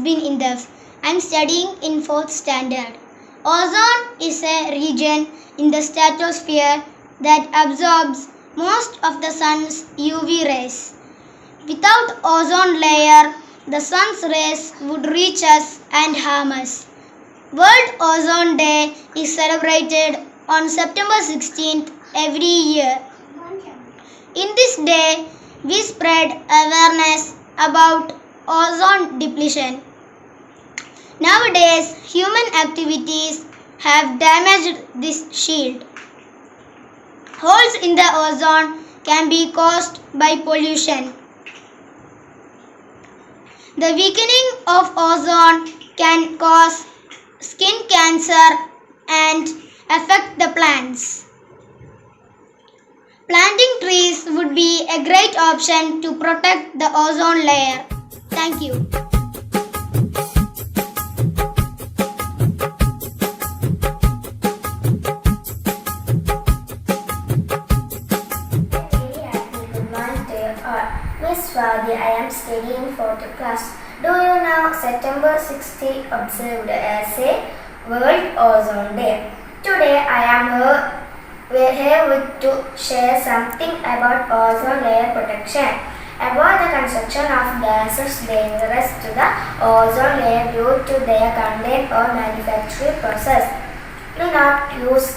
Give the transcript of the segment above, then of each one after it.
Bin Indef. I am studying in 4th standard. Ozone is a region in the stratosphere that absorbs most of the sun's UV rays. Without ozone layer, the sun's rays would reach us and harm us. World Ozone Day is celebrated on September 16th every year. In this day, we spread awareness about ozone depletion. Nowadays, human activities have damaged this shield. Holes in the ozone can be caused by pollution. The weakening of ozone can cause skin cancer and affect the plants. Planting trees would be a great option to protect the ozone layer. Thank you. Good morning to you all. Miss Swati, I am studying 4th class. Do you know September 16th observed as a World Ozone Day? Today I am here to share something about ozone layer protection. About the construction of gases dangerous to the ozone layer due to their content or manufacturing process. Do not use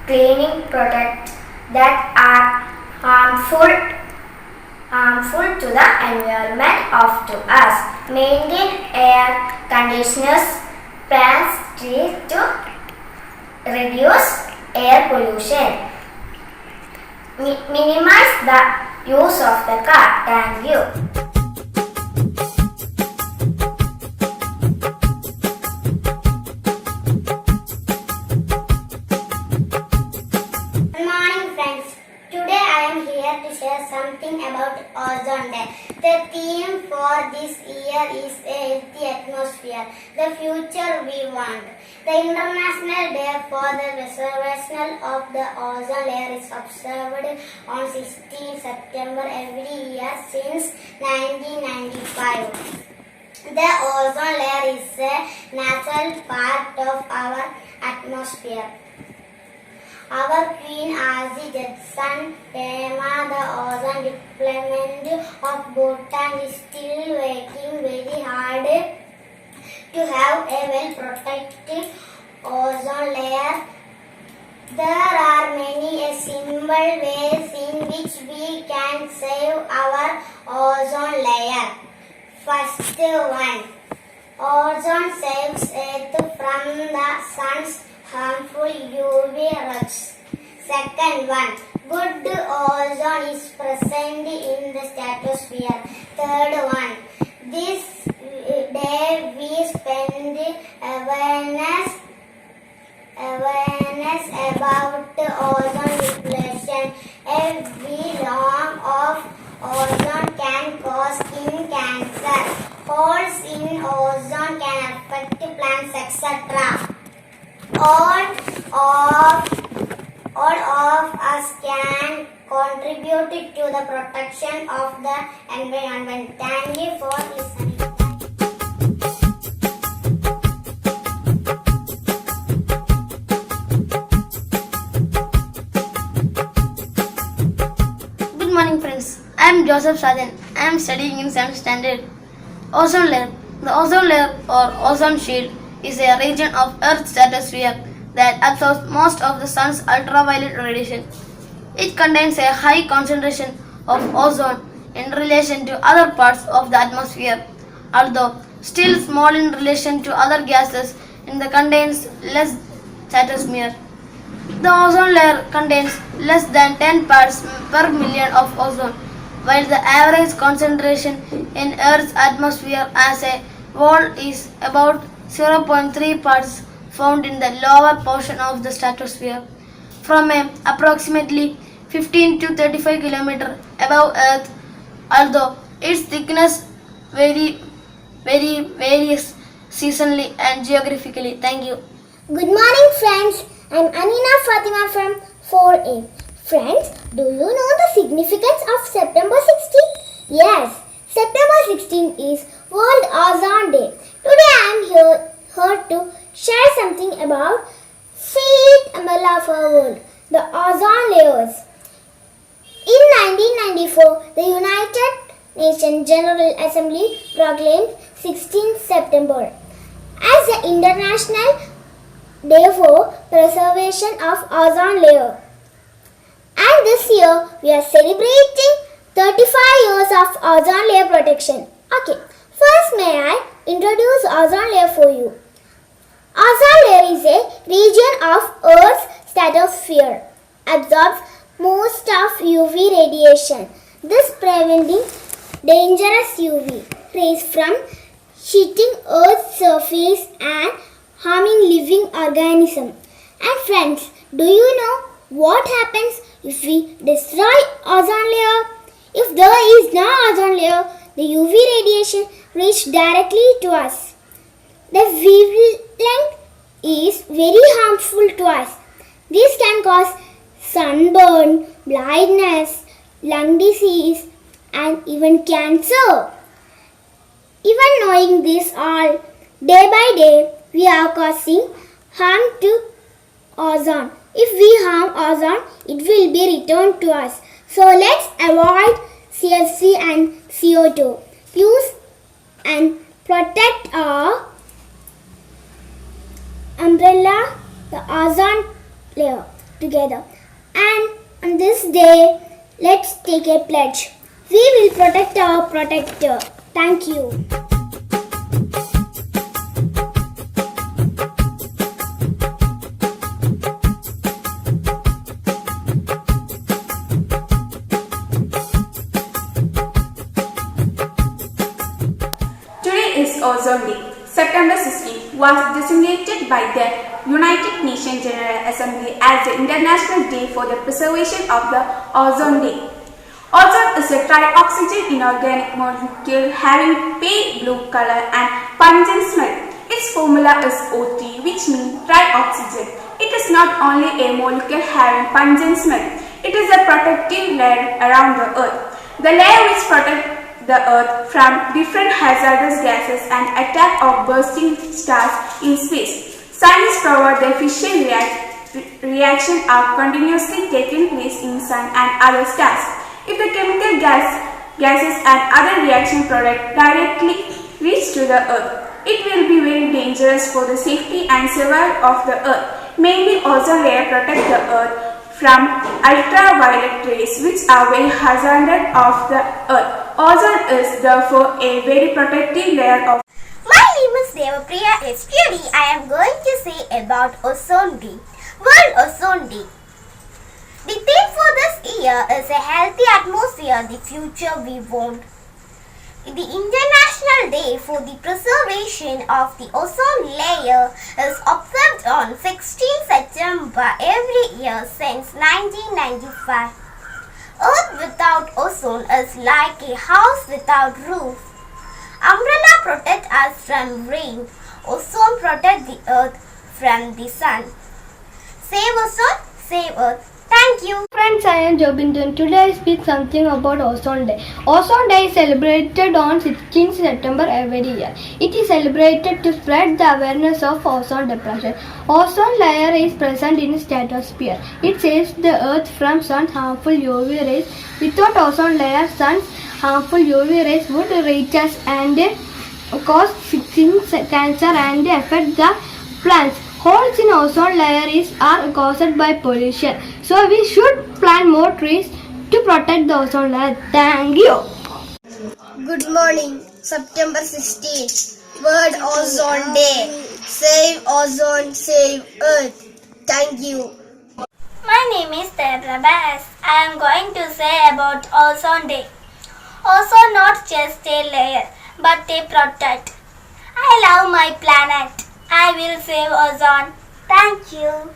cleaning products that are harmful to the environment of to us. Maintain air conditioners, plants, trees to reduce air pollution. Minimize the use of the car. Thank you. Good morning, friends. Today I am here to share something about Ozone Day. The theme for this year is a healthy atmosphere, the future we want. The International Day for the Preservation of the Ozone Layer is observed on 16 September every year since 1995. The ozone layer is a natural part of our atmosphere. Our Queen Azi Jetson Tema, the ozone deployment of Bhutan, is still working very hard to have a well-protected ozone layer. There are many simple ways in which we can save our ozone layer. First one, ozone saves Earth from the sun's harmful UV rays. Second one, good ozone is present in the stratosphere. Third one, this day we spend awareness about ozone depletion. Every lawn of ozone can cause skin cancer. Holes in ozone can affect plants, etc. All of us can contribute to the protection of the environment. Thank you for listening. Good morning, friends. I am Joseph Sajan. I am studying in 7th standard. Ozone layer. The ozone layer or ozone shield is a region of Earth's stratosphere that absorbs most of the sun's ultraviolet radiation. It contains a high concentration of ozone in relation to other parts of the atmosphere, although still small in relation to other gases in the contains less stratosphere. The ozone layer contains less than 10 parts per million of ozone, while the average concentration in Earth's atmosphere as a whole is about 0.3 parts found in the lower portion of the stratosphere. From approximately 15 to 35 km above Earth, although its thickness varies seasonally and geographically. Thank you. Good morning, friends. I'm Anina Fatima from 4A. Friends, do you know the significance of September 16th? Yes, September 16th is World Ozone Day. Today I am here to share something about fifth umbrella of our world, the ozone layers. In 1994, the United Nations General Assembly proclaimed 16th September as the International Day for Preservation of Ozone Layer. And this year we are celebrating 35 years of ozone layer protection. Okay, first may I introduce ozone layer for you. Ozone layer is a region of Earth's stratosphere, absorbs most of UV radiation, thus preventing dangerous UV rays from hitting Earth's surface and harming living organisms. And friends, do you know what happens if we destroy ozone layer? If there is no ozone layer, the UV radiation reaches directly to us. The wavelength is very harmful to us. This can cause sunburn, blindness, lung disease, and even cancer. Even knowing this all, day by day, we are causing harm to ozone. If we harm ozone, it will be returned to us. So let's avoid CFC and CO2. Use and protect our umbrella, the ozone layer together. And on this day, let's take a pledge. We will protect our protector. Thank you. Ozone Day. September 16 was designated by the United Nations General Assembly as the International Day for the Preservation of the Ozone Layer. Ozone is a trioxygen inorganic molecule having pale blue color and pungent smell. Its formula is O3, which means trioxygen. It is not only a molecule having pungent smell, it is a protective layer around the Earth. The layer which protects the Earth from different hazardous gases and attack of bursting stars in space. Scientists provide the efficient reactions are continuously taking place in Sun and other stars. If the chemical gases and other reaction products directly reach to the Earth, it will be very dangerous for the safety and survival of the Earth. Mainly, ozone layer protect the Earth from ultraviolet rays, which are very hazardous of the Earth. Ozone is therefore a very protective layer of. My name is Devapriya S. Today I am going to say about Ozone Day. World Ozone Day. The theme for this year is a healthy atmosphere, the future we want. The International Day for the Preservation of the Ozone Layer is observed on 16 September every year since 1995. Earth without ozone is like a house without roof. Umbrella protect us from rain. Ozone protect the earth from the sun. Save ozone, save earth. Thank you. Friends, I am Jobindun. Today I speak something about Ozone Day. Ozone Day is celebrated on 16 September every year. It is celebrated to spread the awareness of ozone depletion. Ozone layer is present in the stratosphere. It saves the earth from sun's harmful UV rays. Without ozone layer, sun's harmful UV rays would reach us and cause cancer and affect the plants. Holes in ozone layer are caused by pollution. So we should plant more trees to protect the ozone layer. Thank you. Good morning. September 16th, World Ozone Day. Save ozone, save earth. Thank you. My name is Prabhas. I am going to say about Ozone Day. Ozone not just a layer, but a protect. I love my planet. I will save ozone. Thank you.